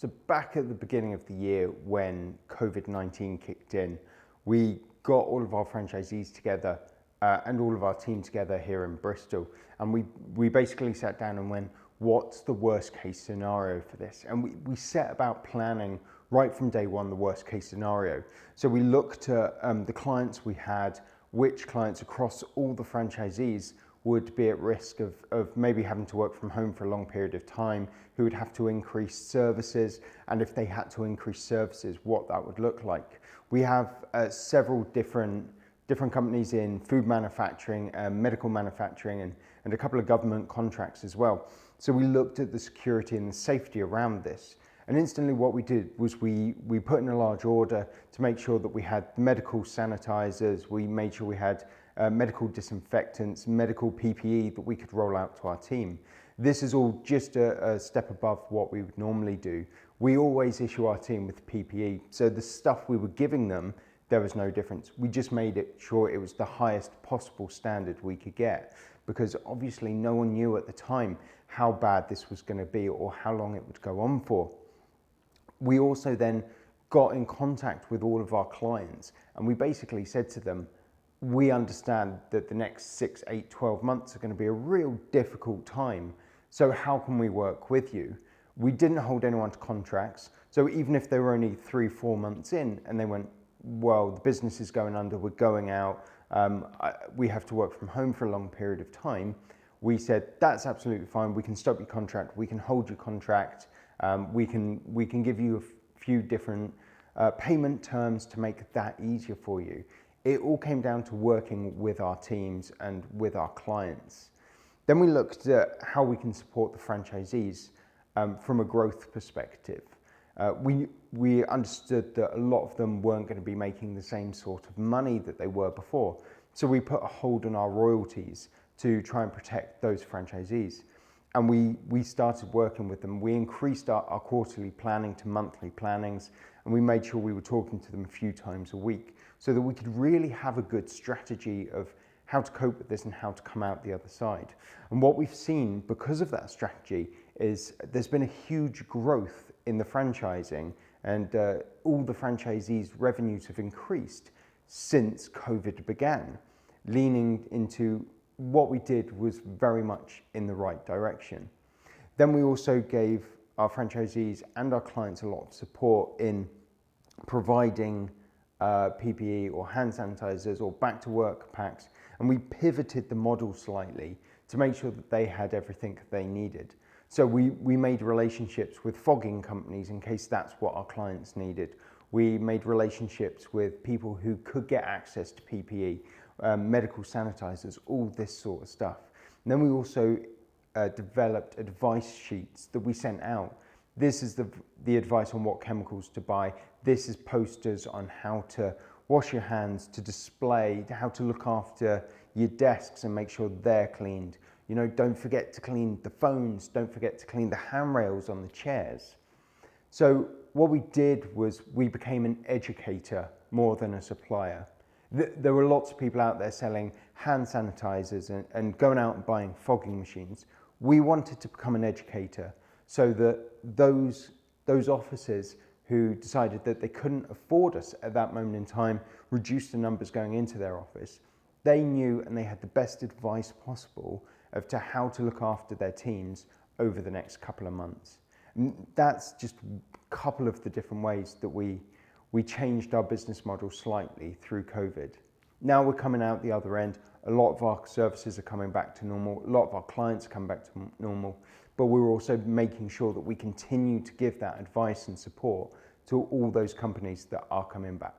So back at the beginning of the year when COVID-19 kicked in, we got all of our franchisees together and all of our team together here in Bristol. And we basically sat down and went, what's the worst case scenario for this? And we set about planning right from day one the worst case scenario. So we looked at the clients we had, which clients across all the franchisees would be at risk of maybe having to work from home for a long period of time, who would have to increase services, and if they had to increase services, what that would look like. We have several different companies in food manufacturing, medical manufacturing, and a couple of government contracts as well. So we looked at the security and the safety around this. And instantly what we did was we put in a large order to make sure that we had medical sanitizers, we made sure we had medical disinfectants, medical PPE that we could roll out to our team. This is all just a step above what we would normally do. We always issue our team with PPE, so the stuff we were giving them, there was no difference. We just made it sure it was the highest possible standard we could get, because obviously no one knew at the time how bad this was going to be or how long it would go on for. We also then got in contact with all of our clients, and we basically said to them, we understand that the next 6, 8, 12 months are going to be a real difficult time. So how can we work with you? We didn't hold anyone to contracts. So even if they were only 3, 4 months in and they went, well, the business is going under, we're going out, we have to work from home for a long period of time. We said, that's absolutely fine. We can stop your contract. We can hold your contract. We can give you a few different payment terms to make that easier for you. It all came down to working with our teams and with our clients. Then we looked at how we can support the franchisees from a growth perspective. We understood that a lot of them weren't going to be making the same sort of money that they were before. So we put a hold on our royalties to try and protect those franchisees. And we started working with them. We increased our quarterly planning to monthly plannings, and we made sure we were talking to them a few times a week so that we could really have a good strategy of how to cope with this and how to come out the other side. And what we've seen because of that strategy is there's been a huge growth in the franchising, and all the franchisees' revenues have increased since COVID began, leaning into what we did was very much in the right direction. Then we also gave our franchisees and our clients a lot of support in providing PPE or hand sanitizers or back to work packs, and we pivoted the model slightly to make sure that they had everything they needed. So we made relationships with fogging companies in case that's what our clients needed. We made relationships with people who could get access to PPE, medical sanitizers, all this sort of stuff. And then we also developed advice sheets that we sent out. This is the advice on what chemicals to buy. This is posters on how to wash your hands, to display, how to look after your desks and make sure they're cleaned. You know, don't forget to clean the phones, don't forget to clean the handrails on the chairs. So what we did was we became an educator more than a supplier. There were lots of people out there selling hand sanitizers and going out and buying fogging machines. We wanted to become an educator so that those offices who decided that they couldn't afford us at that moment in time, reduced the numbers going into their office, they knew and they had the best advice possible as to how to look after their teams over the next couple of months. And that's just a couple of the different ways that we changed our business model slightly through COVID. Now we're coming out the other end. A lot of our services are coming back to normal. A lot of our clients are coming back to normal. But we're also making sure that we continue to give that advice and support to all those companies that are coming back.